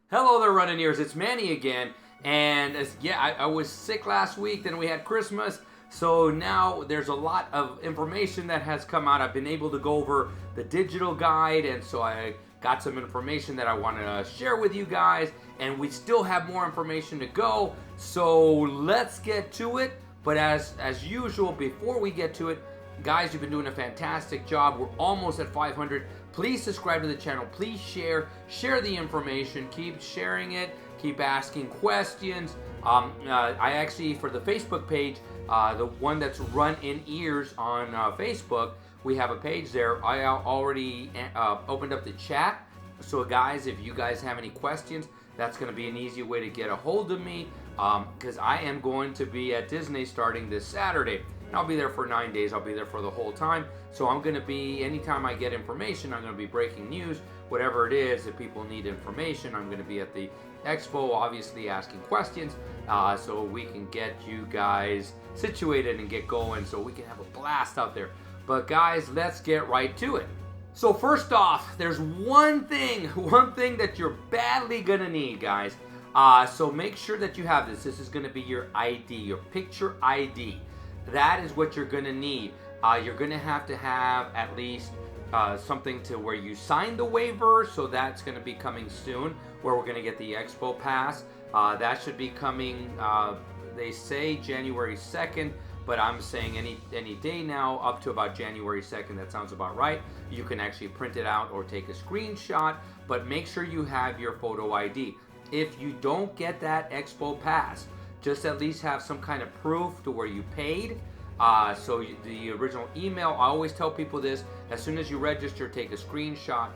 Hello there, running-ears. It's Manny again. And I was sick last week. Then we had Christmas. So now there's a lot of information that has come out. I've been able to go over the digital guide. And so I got some information that I want to share with you guys. And we still have more information to go. So let's get to it. But as usual, before we get to it, guys, you've been doing a fantastic job. We're almost at 500. Please subscribe to the channel. Please share the information. Keep sharing it. Keep asking questions. I actually, for the Facebook page, the one that's Run in Ears on Facebook, we have a page there. I already opened up the chat. So guys, if you guys have any questions, that's going to be an easy way to get a hold of me, because I am going to be at Disney starting this Saturday. And I'll be there for 9 days. I'll be there for the whole time. So I'm going to be, anytime I get information, I'm going to be breaking news, whatever it is. If people need information, I'm going to be at the expo, obviously asking questions, so we can get you guys situated and get going so we can have a blast out there. But guys, let's get right to it. So first off, there's one thing that you're badly going to need, guys. So make sure that you have this. This is going to be your ID, your picture ID. That is what you're going to need. You're going to have at least something to where you sign the waiver, so that's going to be coming soon, where we're going to get the Expo Pass. That should be coming, they say January 2nd, but I'm saying any day now up to about January 2nd. That sounds about right. You can actually print it out or take a screenshot, but make sure you have your photo ID. If you don't get that Expo Pass, just at least have some kind of proof to where you paid. So the original email, I always tell people this, as soon as you register, take a screenshot,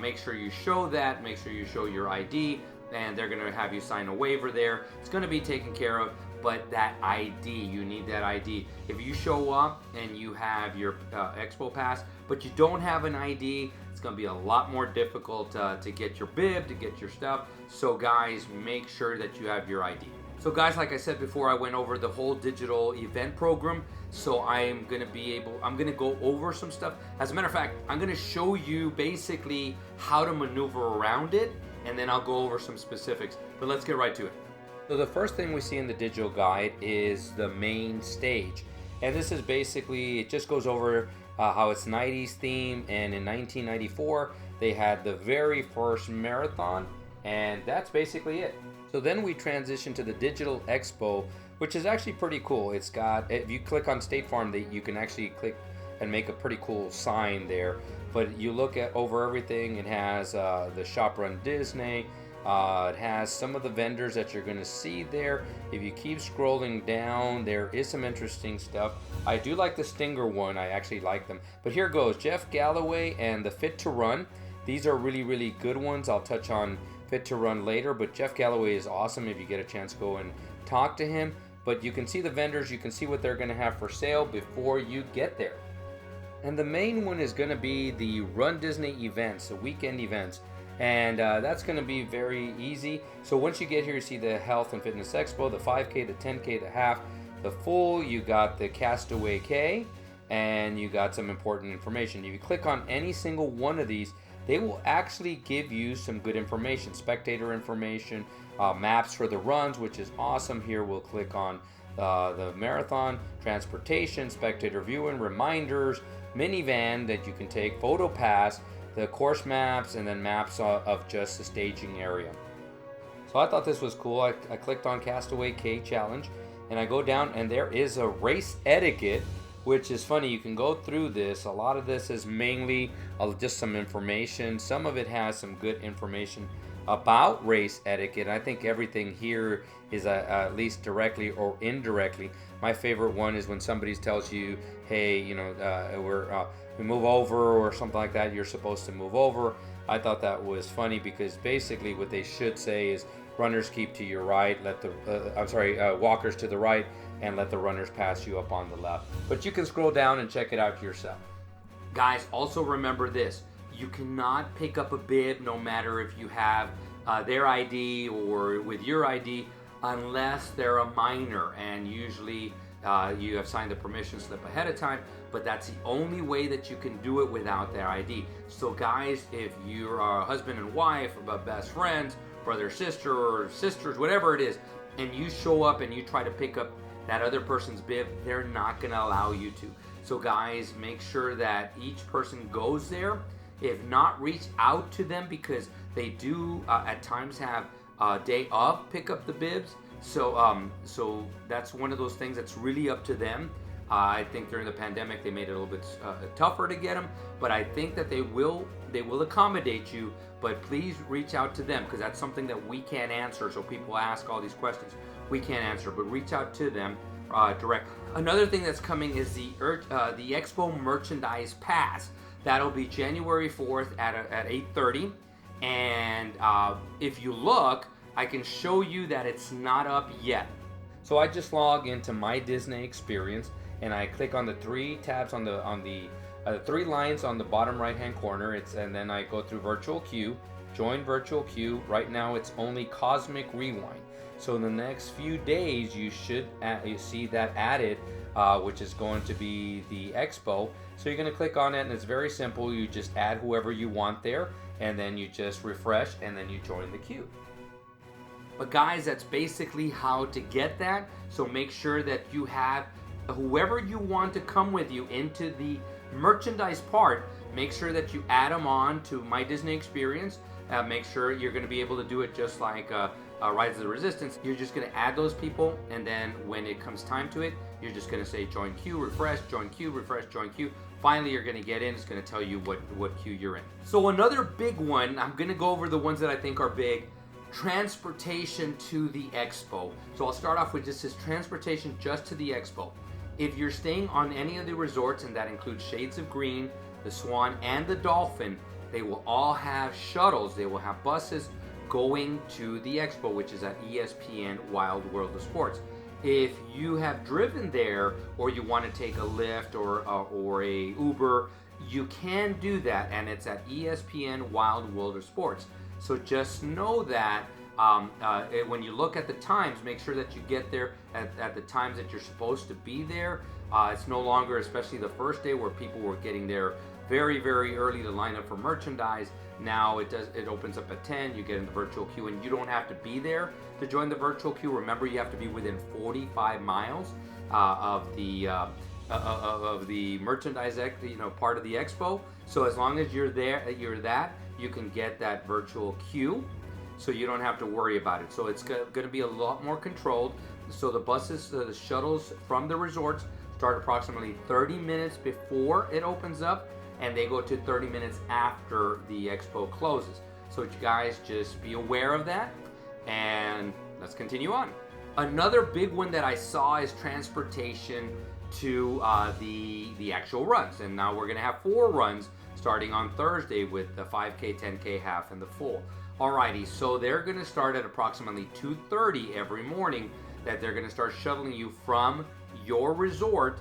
make sure you show that, make sure you show your ID, and they're going to have you sign a waiver there. It's going to be taken care of, but that ID, you need that ID. If you show up and you have your Expo Pass, but you don't have an ID, it's going to be a lot more difficult to get your bib, to get your stuff. So guys, make sure that you have your ID. So guys, like I said before, I went over the whole digital event program. So I'm going to go over some stuff. As a matter of fact, I'm going to show you basically how to maneuver around it, and then I'll go over some specifics. But let's get right to it. So the first thing we see in the digital guide is the main stage. And this is basically, it just goes over how it's 90s theme. And in 1994, they had the very first marathon. And that's basically it. So then we transition to the Digital Expo, which is actually pretty cool. It's got, if you click on State Farm, you can actually click and make a pretty cool sign there. But you look at over everything, it has the shop runDisney. It has some of the vendors that you're going to see there. If you keep scrolling down, there is some interesting stuff. I do like the Stinger one. I actually like them. But here goes Jeff Galloway and the Fit to Run. These are really, really good ones. I'll touch on Fit to Run later, but Jeff Galloway is awesome. If you get a chance, go and talk to him. But you can see the vendors, you can see what they're going to have for sale before you get there. And the main one is going to be the runDisney events, the weekend events, and that's going to be very easy. So once you get here, you see the Health and Fitness Expo, the 5K, the 10K, the half, the full. You got the Castaway K, and you got some important information. If you click on any single one of these, they will actually give you some good information, spectator information, maps for the runs, which is awesome. Here we'll click on the marathon, transportation, spectator viewing, reminders, minivan that you can take, photo pass, the course maps, and then maps of just the staging area. So I thought this was cool. I clicked on Castaway K Challenge, and I go down, and there is a race etiquette, which is funny. You can go through this. A lot of this is mainly just some information. Some of it has some good information about race etiquette. I think everything here is at least directly or indirectly. My favorite one is when somebody tells you, hey, you know, we move over or something like that. You're supposed to move over. I thought that was funny because basically what they should say is runners keep to your right, walkers to the right, and let the runners pass you up on the left. But you can scroll down and check it out yourself. Guys, also remember this. You cannot pick up a bib no matter if you have their ID or with your ID unless they're a minor, and usually you have signed the permission slip ahead of time, but that's the only way that you can do it without their ID. So guys, if you're a husband and wife or best friends, brother, sister, or sisters, whatever it is, and you show up and you try to pick up that other person's bib, they're not going to allow you to. So guys, make sure that each person goes there. If not, reach out to them, because they do at times have a day of pick up the bibs. So that's one of those things that's really up to them. I think during the pandemic they made it a little bit tougher to get them, but I think that they will accommodate you. But please reach out to them, because that's something that we can't answer. So people ask all these questions, we can't answer, but reach out to them direct. Another thing that's coming is the Expo Merchandise Pass. That'll be January 4th at 8:30, and if you look, I can show you that it's not up yet. So I just log into my Disney experience, and I click on the three tabs on the three lines on the bottom right hand corner. And then I go through virtual queue, join virtual queue. Right now it's only Cosmic Rewind. So in the next few days you should you see that added, which is going to be the Expo. So you're going to click on it, and it's very simple. You just add whoever you want there, and then you just refresh, and then you join the queue. But guys, that's basically how to get that. So make sure that you have whoever you want to come with you into the merchandise part. Make sure that you add them on to My Disney Experience. Make sure you're going to be able to do it just like Rise of the Resistance. You're just going to add those people, and then when it comes time to it, you're just going to say join queue, refresh, join queue, refresh, join queue. Finally, you're going to get in. It's going to tell you what queue you're in. So another big one, I'm going to go over the ones that I think are big. Transportation to the Expo. So I'll start off with just this transportation just to the Expo. If you're staying on any of the resorts, and that includes Shades of Green, the Swan, and the Dolphin, they will all have shuttles. They will have buses going to the Expo, which is at ESPN Wild World of Sports. If you have driven there, or you want to take a Lyft or a Uber, you can do that, and it's at ESPN Wild World of Sports. So just know that when you look at the times, make sure that you get there at the times that you're supposed to be there. It's no longer, especially the first day, where people were getting there very, very early to line up for merchandise. Now it opens up at 10, you get in the virtual queue, and you don't have to be there to join the virtual queue. Remember, you have to be within 45 miles of the merchandise, part of the Expo. So as long as you're there, you can get that virtual queue, so you don't have to worry about it. So it's going to be a lot more controlled. So the buses, the shuttles from the resorts start approximately 30 minutes before it opens up, and they go to 30 minutes after the Expo closes. So you guys just be aware of that, and let's continue on. Another big one that I saw is transportation to the actual runs, and now we're going to have 4 runs starting on Thursday with the 5K, 10K, half, and the full. Alrighty, so they're going to start at approximately 2:30 every morning, that they're going to start shuttling you from your resort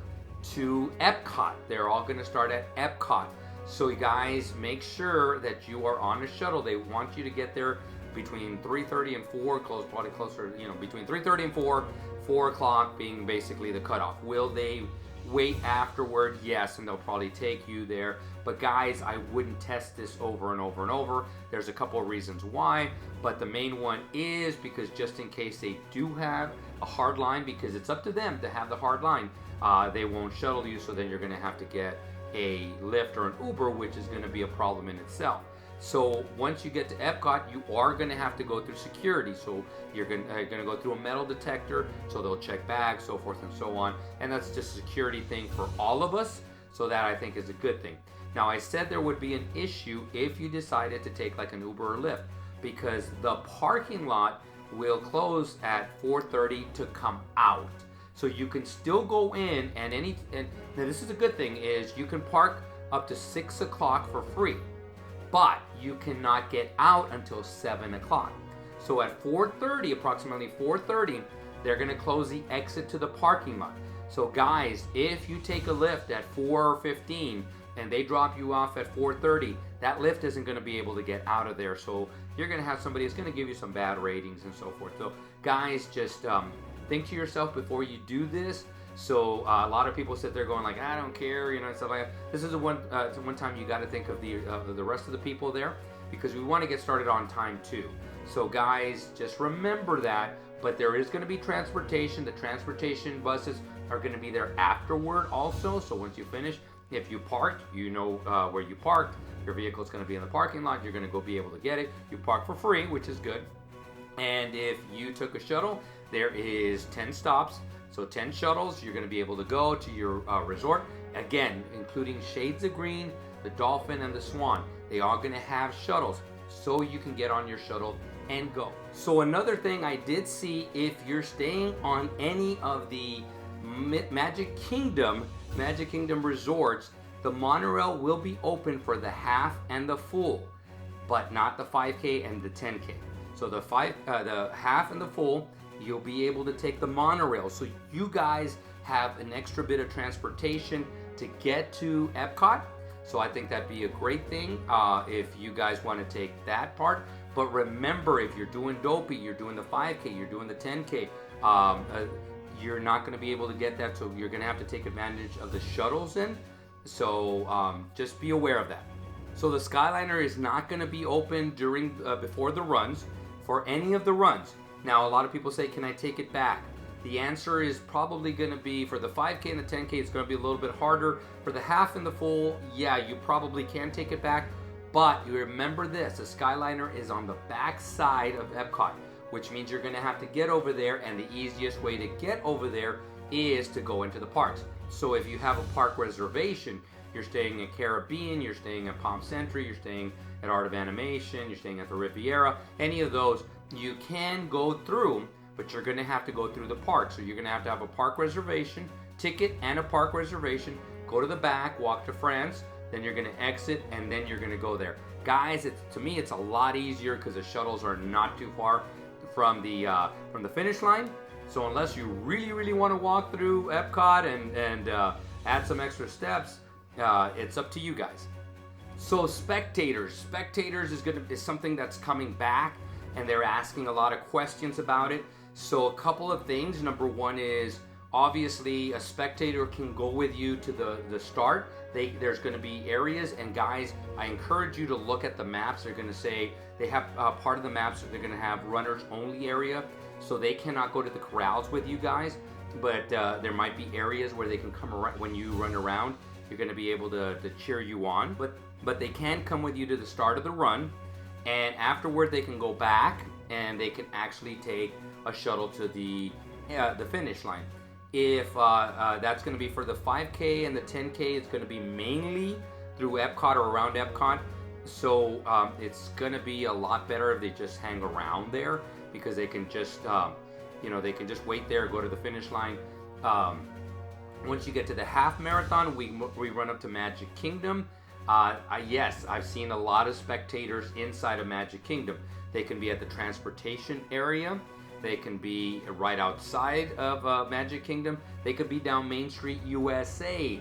to Epcot. They're all going to start at Epcot. So you guys, make sure that you are on a shuttle. They want you to get there between 3:30 and 4, probably closer, between 3:30 and 4 o'clock being basically the cutoff. Will they wait afterward? Yes, and they'll probably take you there. But guys, I wouldn't test this over and over and over. There's a couple of reasons why, but the main one is because just in case they do have a hard line, because it's up to them to have the hard line, they won't shuttle you, so then you're going to have to get a Lyft or an Uber, which is going to be a problem in itself. So once you get to Epcot, you are going to have to go through security. So you're going to go through a metal detector, so they'll check bags, so forth and so on. And that's just a security thing for all of us, so that I think is a good thing. Now, I said there would be an issue if you decided to take like an Uber or Lyft, because the parking lot will close at 4:30 to come out. So you can still go in, and now this is a good thing, is you can park up to 6 o'clock for free, but you cannot get out until 7 o'clock. So at 4:30, approximately 4:30, they're going to close the exit to the parking lot. So guys, if you take a Lyft at 4:15 and they drop you off at 4:30, that Lyft isn't going to be able to get out of there. So you're going to have somebody that's going to give you some bad ratings and so forth. So guys, just think to yourself before you do this. So a lot of people sit there going like, I don't care, and stuff like that. This is one time you got to think of the rest of the people there, because we want to get started on time too. So guys, just remember that. But there is going to be transportation. The transportation buses are going to be there afterward also. So once you finish, if you parked, you know where you parked. Your vehicle is going to be in the parking lot. You're going to go be able to get it. You park for free, which is good. And if you took a shuttle, there is 10 stops. So 10 shuttles, you're going to be able to go to your resort. Again, including Shades of Green, the Dolphin, and the Swan. They are going to have shuttles, so you can get on your shuttle and go. So another thing I did see, if you're staying on any of the Magic Kingdom resorts, the monorail will be open for the half and the full, but not the 5K and the 10K. So the half and the full, you'll be able to take the monorail. So you guys have an extra bit of transportation to get to Epcot. So I think that'd be a great thing if you guys want to take that part. But remember, if you're doing Dopey, you're doing the 5K, you're doing the 10K, you're not going to be able to get that. So you're going to have to take advantage of the shuttles in. So just be aware of that. So the Skyliner is not going to be open during before the runs for any of the runs. Now, a lot of people say, can I take it back? The answer is probably going to be, for the 5K and the 10K, it's going to be a little bit harder. For the half and the full, yeah, you probably can take it back. But you remember this, the Skyliner is on the back side of Epcot, which means you're going to have to get over there, and the easiest way to get over there is to go into the parks. So if you have a park reservation, you're staying at Caribbean, you're staying at Palm Century, you're staying at Art of Animation, you're staying at the Riviera, any of those, you can go through, but you're going to have to go through the park. So you're going to have a park reservation, ticket and a park reservation, go to the back, walk to France, then you're going to exit, and then you're going to go there. Guys, to me, it's a lot easier because the shuttles are not too far from the finish line. So unless you really, really want to walk through Epcot and add some extra steps, it's up to you guys. So spectators is something that's coming back, and they're asking a lot of questions about it. So a couple of things. Number one is, obviously, a spectator can go with you to the start. There's going to be areas, and guys, I encourage you to look at the maps. They're going to say, they have part of the maps that they're going to have runners only area, so they cannot go to the corrals with you guys, but there might be areas where they can come around. When you run around, you're going to be able to cheer you on, but they can come with you to the start of the run, and afterward they can go back and they can actually take a shuttle to the finish line. If that's going to be for the 5K and the 10K, it's going to be mainly through Epcot or around Epcot. So it's going to be a lot better if they just hang around there, because they can just, they can just wait there, go to the finish line. Once you get to the half marathon, we run up to Magic Kingdom. Yes, I've seen a lot of spectators inside of Magic Kingdom. They can be at the transportation area. They can be right outside of Magic Kingdom. They could be down Main Street, USA.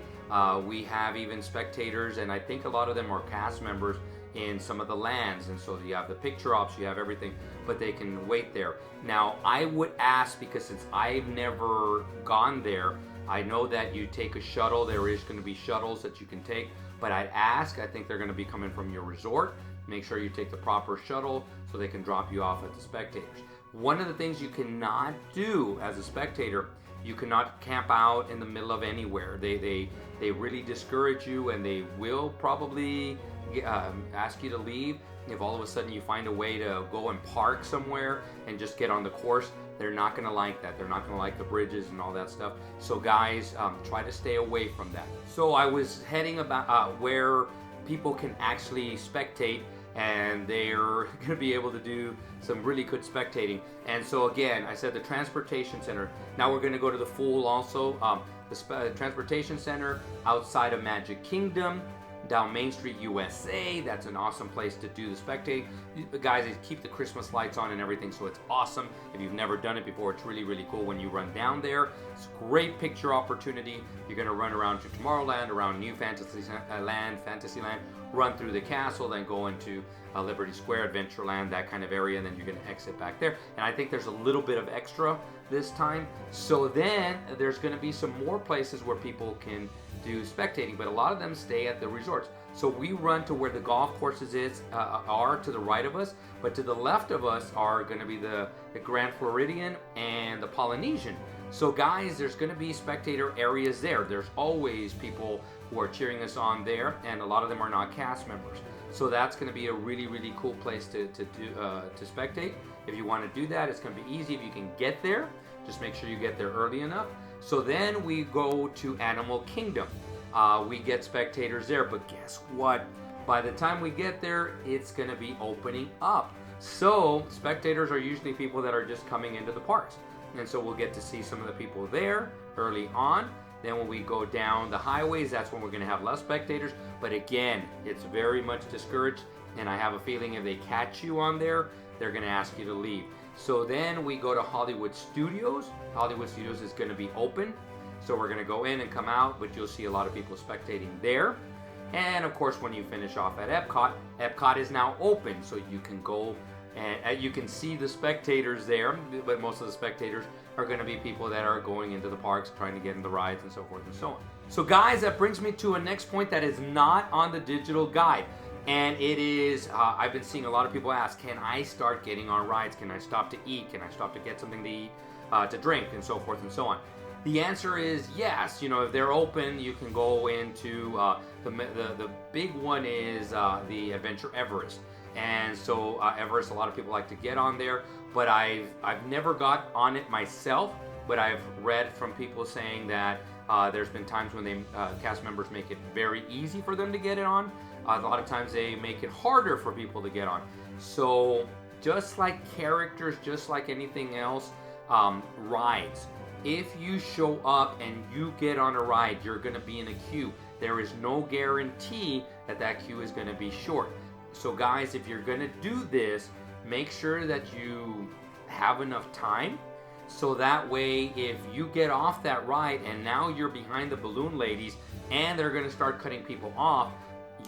We have even spectators, and I think a lot of them are cast members in some of the lands. And so you have the picture ops, you have everything, but they can wait there. Now, I would ask, because since I've never gone there, I know that you take a shuttle. There is going to be shuttles that you can take, but I'd ask, I think they're going to be coming from your resort. Make sure you take the proper shuttle so they can drop you off at the spectators. One of the things you cannot do as a spectator, you cannot camp out in the middle of anywhere. They really discourage you, and they will probably ask you to leave. If all of a sudden you find a way to go and park somewhere and just get on the course, they're not going to like that. They're not going to like the bridges and all that stuff. So guys, try to stay away from that. So I was heading about where people can actually spectate, and they're going to be able to do some really good spectating. And so again, I said the transportation center. Now we're going to go to the full also. The transportation center outside of Magic Kingdom, down Main Street, USA. That's an awesome place to do the spectating. Guys, they keep the Christmas lights on and everything, so it's awesome. If you've never done it before, it's really, really cool when you run down there. It's a great picture opportunity. You're going to run around to Tomorrowland, around New Fantasyland, run through the castle, then go into Liberty Square, Adventureland, that kind of area, and then you're going to exit back there. And I think there's a little bit of extra this time. So then there's going to be some more places where people can do spectating, but a lot of them stay at the resorts. So we run to where the golf courses are to the right of us, but to the left of us are going to be the Grand Floridian and the Polynesian. So guys, there's going to be spectator areas there. There's always people who are cheering us on there, and a lot of them are not cast members. So that's going to be a really, really cool place to spectate. If you want to do that, it's going to be easy if you can get there. Just make sure you get there early enough. So then we go to Animal Kingdom. We get spectators there, but guess what? By the time we get there, it's going to be opening up. So spectators are usually people that are just coming into the parks. And so we'll get to see some of the people there early on. Then when we go down the highways, that's when we're going to have less spectators. But again, it's very much discouraged. And I have a feeling if they catch you on there, they're going to ask you to leave. So then we go to Hollywood Studios. Hollywood Studios is going to be open. So we're going to go in and come out, but you'll see a lot of people spectating there. And of course, when you finish off at Epcot, Epcot is now open. So you can go and you can see the spectators there, but most of the spectators are going to be people that are going into the parks, trying to get in the rides and so forth and so on. So guys, that brings me to a next point that is not on the digital guide. And it is, I've been seeing a lot of people ask, can I start getting on rides? Can I stop to eat? Can I stop to get something to eat, to drink, and so forth and so on? The answer is yes. You know, if they're open, you can go into, the big one is the Adventure Everest. And so Everest, a lot of people like to get on there, but I've never got on it myself, but I've read from people saying that there's been times when they cast members make it very easy for them to get it on. A lot of times they make it harder for people to get on. So just like characters, just like anything else, rides. If you show up and you get on a ride, you're going to be in a queue. There is no guarantee that that queue is going to be short. So guys, if you're going to do this, make sure that you have enough time. So that way, if you get off that ride and now you're behind the balloon ladies and they're going to start cutting people off,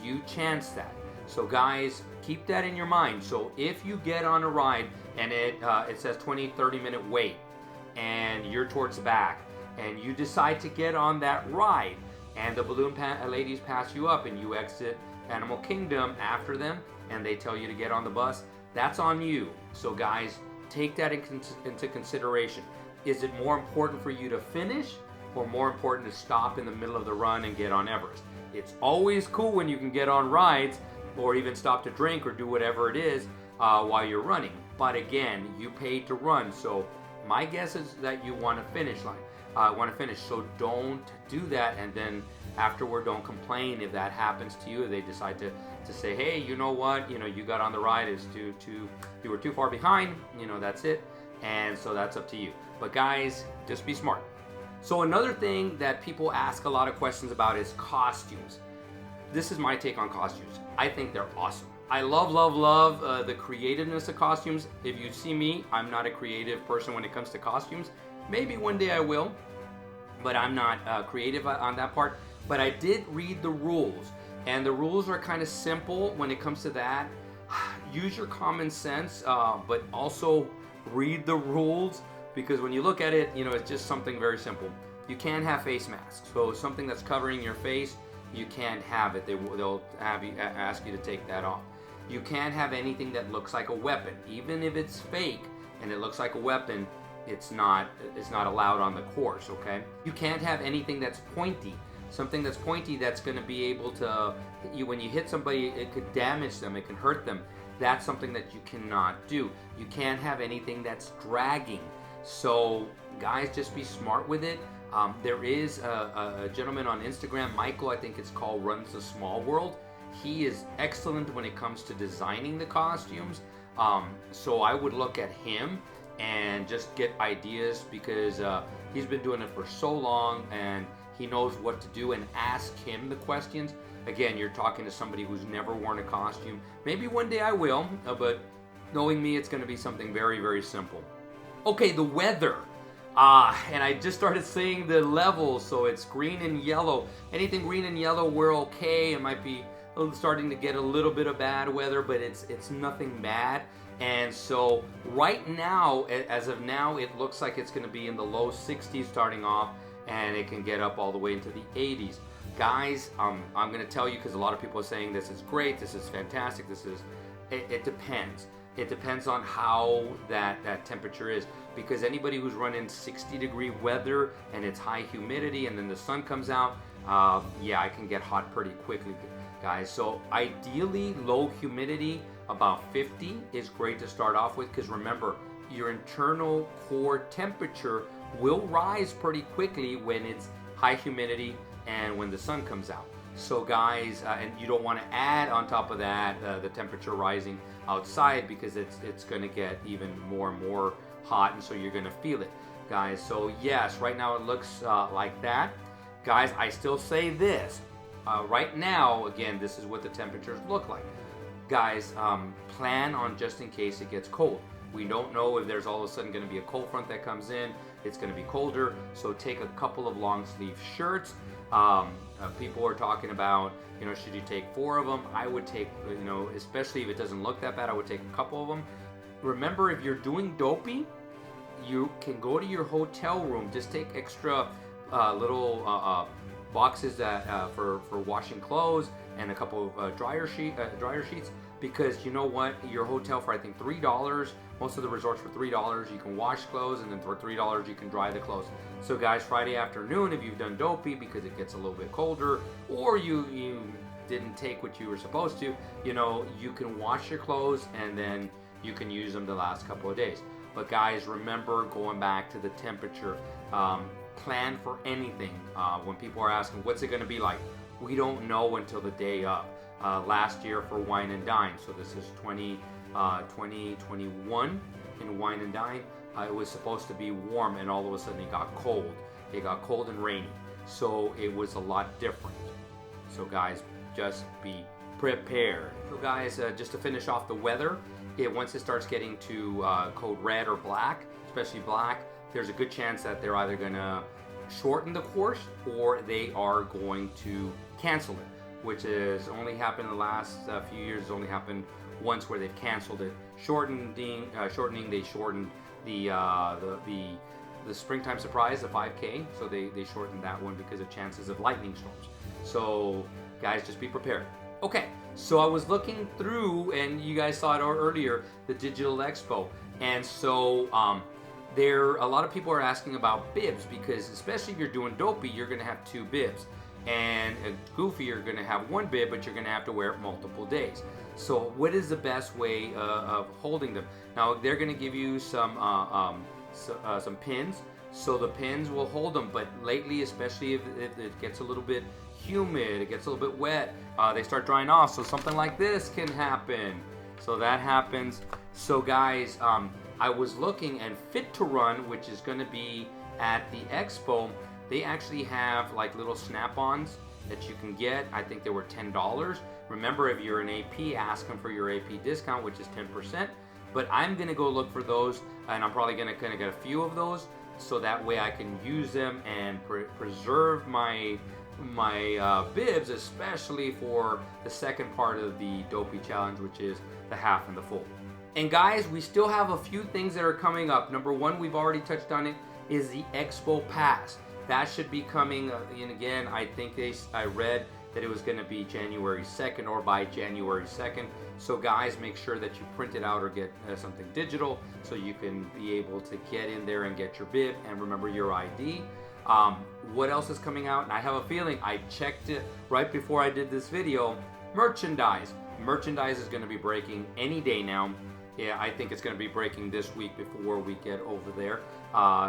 you chance that. So guys, keep that in your mind. So if you get on a ride and it says 20-30 minute wait and you're towards the back and you decide to get on that ride and the balloon ladies pass you up and you exit Animal Kingdom after them and they tell you to get on the bus, that's on you. So guys, take that into consideration. Is it more important for you to finish or more important to stop in the middle of the run and get on Everest? It's always cool when you can get on rides or even stop to drink or do whatever it is while you're running. But again, you paid to run, so my guess is that you want to finish So don't do that, and then afterward, don't complain if that happens to you. If they decide to say, hey, you know what, you got on the ride, you were too far behind, that's it. And so that's up to you. But guys, just be smart. So another thing that people ask a lot of questions about is costumes. This is my take on costumes. I think they're awesome. I love the creativeness of costumes. If you see me, I'm not a creative person when it comes to costumes. Maybe one day I will, but I'm not creative on that part. But I did read the rules, and the rules are kind of simple when it comes to that. Use your common sense, but also read the rules, because when you look at it, it's just something very simple. You can't have face masks. So something that's covering your face, you can't have it. They'll ask you to take that off. You can't have anything that looks like a weapon. Even if it's fake and it looks like a weapon, it's not allowed on the course, okay? You can't have anything that's pointy. Something that's pointy that's going to be able to, when you hit somebody, it could damage them, it can hurt them. That's something that you cannot do. You can't have anything that's dragging. So guys, just be smart with it. There is a gentleman on Instagram, Michael, I think it's called, runs the Small World. He is excellent when it comes to designing the costumes. So I would look at him and just get ideas, because he's been doing it for so long and he knows what to do, and ask him the questions. Again, you're talking to somebody who's never worn a costume. Maybe one day I will, but knowing me, it's going to be something very, very simple. Okay, the weather. And I just started saying the levels, so it's green and yellow. Anything green and yellow, we're okay. It might be starting to get a little bit of bad weather, but it's nothing bad. And so right now, as of now, it looks like it's going to be in the low 60s starting off, and it can get up all the way into the 80s. Guys, I'm going to tell you, because a lot of people are saying this is great, this is fantastic, it depends. It depends on how that temperature is, because anybody who's running 60-degree weather and it's high humidity and then the sun comes out, yeah, I can get hot pretty quickly, guys. So ideally, low humidity, about 50 is great to start off with, because remember, your internal core temperature will rise pretty quickly when it's high humidity and when the sun comes out. So guys, and you don't want to add on top of that the temperature rising outside, because it's going to get even more and more hot, and so you're going to feel it, guys. So yes, right now it looks like that. Guys, I still say this. Right now, again, this is what the temperatures look like. Guys, plan on just in case it gets cold. We don't know if there's all of a sudden going to be a cold front that comes in. It's going to be colder, so take a couple of long sleeve shirts. People are talking about, should you take 4 of them? I would take, especially if it doesn't look that bad, I would take a couple of them. Remember, if you're doing dopey, you can go to your hotel room. Just take extra little boxes that for washing clothes, and a couple of dryer sheets, because you know what, your hotel for I think $3, most of the resorts for $3 you can wash clothes, and then for $3 you can dry the clothes. So guys, Friday afternoon, if you've done dopey because it gets a little bit colder, or you didn't take what you were supposed to, you can wash your clothes and then you can use them the last couple of days. But guys, remember, going back to the temperature, plan for anything. When people are asking what's it going to be like, we don't know until the day of. Last year for Wine and Dine, so this is 2021 in Wine and Dine, it was supposed to be warm, and all of a sudden it got cold. It got cold and rainy, so it was a lot different. So guys, just be prepared. So guys, just to finish off the weather, once it starts getting to code red or black, especially black, there's a good chance that they're either going to shorten the course or they are going to cancel it, which has only happened in the last few years. It's only happened once where they've canceled it. They shortened the springtime surprise, the 5K, so they shortened that one because of chances of lightning storms. So guys, just be prepared. Okay, so I was looking through, and you guys saw it earlier, the Digital Expo, and so a lot of people are asking about bibs, because especially if you're doing dopey, you're going to have 2 bibs. And a goofy, you're going to have 1 bib, but you're going to have to wear it multiple days. So what is the best way of holding them? Now, they're going to give you some pins, so the pins will hold them. But lately, especially if it gets a little bit humid, it gets a little bit wet, they start drying off. So something like this can happen. So that happens. So guys, I was looking, and Fit to Run, which is going to be at the expo, they actually have like little snap-ons that you can get. I think they were $10. Remember, if you're an AP, ask them for your AP discount, which is 10%. But I'm gonna go look for those, and I'm probably gonna get a few of those, so that way I can use them and preserve my bibs, especially for the second part of the Dopey Challenge, which is the half and the full. And guys, we still have a few things that are coming up. Number one, we've already touched on it, is the Expo Pass. That should be coming in again. I think I read that it was going to be January 2nd or by January 2nd. So guys, make sure that you print it out or get something digital so you can be able to get in there and get your bib, and remember your ID. What else is coming out? And I have a feeling, I checked it right before I did this video. Merchandise. Merchandise is going to be breaking any day now. Yeah, I think it's going to be breaking this week before we get over there.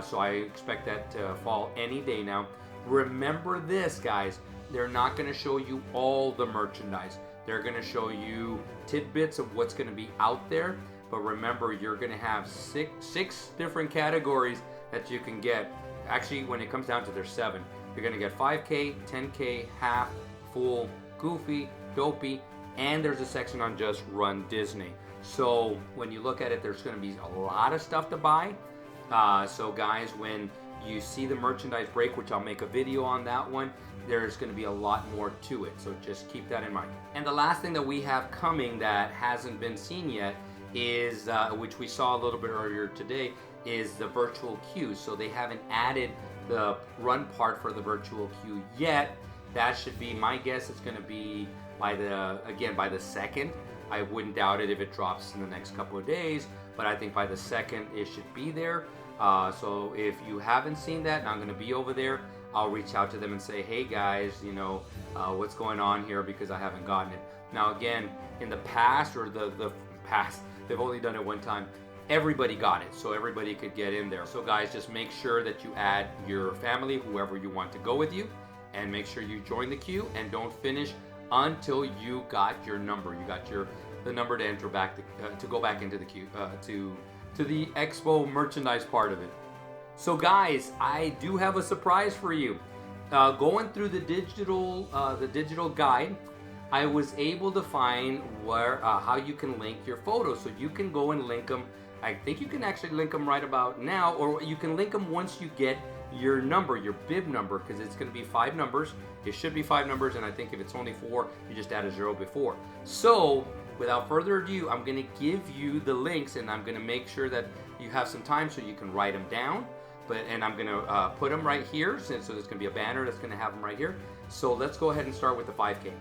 So I expect that to fall any day now. Remember this, guys. They're not going to show you all the merchandise. They're going to show you tidbits of what's going to be out there. But remember, you're going to have six different categories that you can get. Actually, when it comes down to, there's 7. You're going to get 5K, 10K, half, full, goofy, dopey, and there's a section on just Run Disney. So when you look at it, there's going to be a lot of stuff to buy. So guys, when you see the merchandise break, which I'll make a video on that one, there's going to be a lot more to it. So just keep that in mind. And the last thing that we have coming that hasn't been seen yet is, which we saw a little bit earlier today, is the virtual queue. So they haven't added the run part for the virtual queue yet. That should be, my guess, it's going to be by the second. I wouldn't doubt it if it drops in the next couple of days, but I think by the second it should be there. So if you haven't seen that and I'm going to be over there, I'll reach out to them and say, hey guys, what's going on here, because I haven't gotten it. Now again, in the past, or the past, they've only done it one time, everybody got it, so everybody could get in there. So guys, just make sure that you add your family, whoever you want to go with you, and make sure you join the queue, and don't finish until you got your number. You got the number to enter back to go back into the queue to the expo merchandise part of it. So guys, I do have a surprise for you. Going through the digital guide, I was able to find how you can link your photos. So you can go and link them. I think you can actually link them right about now, or you can link them once you get your number, your bib number, because it's going to be 5 numbers. It should be 5 numbers, and I think if it's only 4, you just add a 0 before. So without further ado, I'm going to give you the links, and I'm going to make sure that you have some time so you can write them down. And I'm going to put them right here, so there's going to be a banner that's going to have them right here. So let's go ahead and start with the 5K.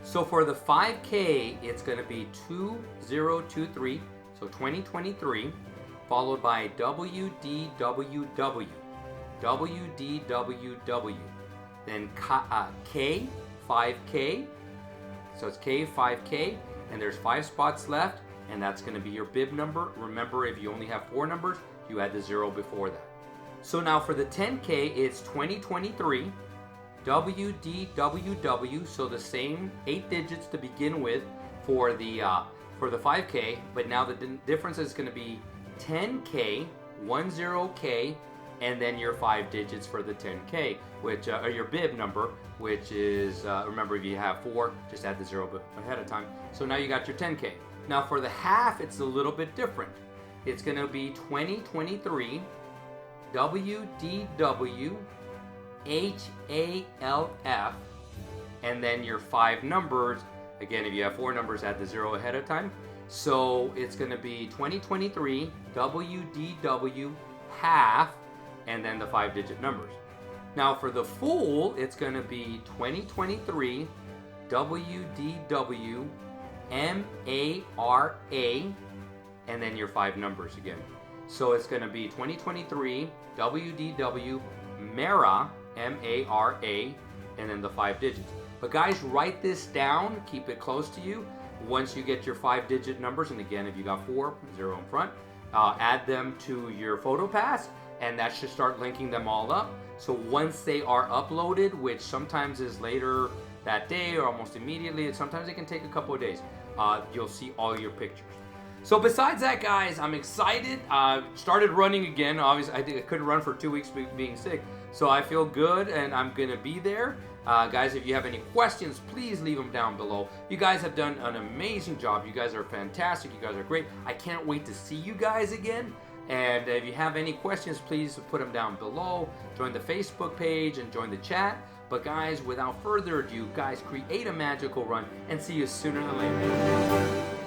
So for the 5K, it's going to be 2023, so 2023, followed by WDWW, WDWW, then K, 5K, so it's K, 5K, and there's 5 spots left, and that's going to be your bib number. Remember, if you only have 4 numbers, you add the 0 before that. So now for the 10K, it's 2023, WDWW, so the same 8 digits to begin with for the 5K, but now the difference is going to be 10K, 10K, and then your 5 digits for the 10K, which are your bib number, which is, remember, if you have 4, just add the 0 ahead of time. So now you got your 10K. Now for the half, it's a little bit different. It's going to be 2023, WDW, HALF, and then your 5 numbers. Again, if you have 4 numbers, add the 0 ahead of time. So it's going to be 2023, WDW, half, and then the 5-digit numbers. Now for the full, it's going to be 2023, WDW, MARA, and then your 5 numbers again. So it's going to be 2023, WDW, MARA, MARA, and then the 5 digits. But guys, write this down, keep it close to you. Once you get your 5-digit numbers, and again, if you got 4, 0 in front, add them to your PhotoPass, and that should start linking them all up. So once they are uploaded, which sometimes is later that day or almost immediately, and sometimes it can take a couple of days, you'll see all your pictures. So besides that, guys, I'm excited. Started running again. Obviously, I couldn't run for 2 weeks being sick. So I feel good, and I'm going to be there. Guys, if you have any questions, please leave them down below. You guys have done an amazing job. You guys are fantastic. You guys are great. I can't wait to see you guys again. And if you have any questions, please put them down below. Join the Facebook page and join the chat. But guys, without further ado, guys, create a magical run, and see you sooner than later.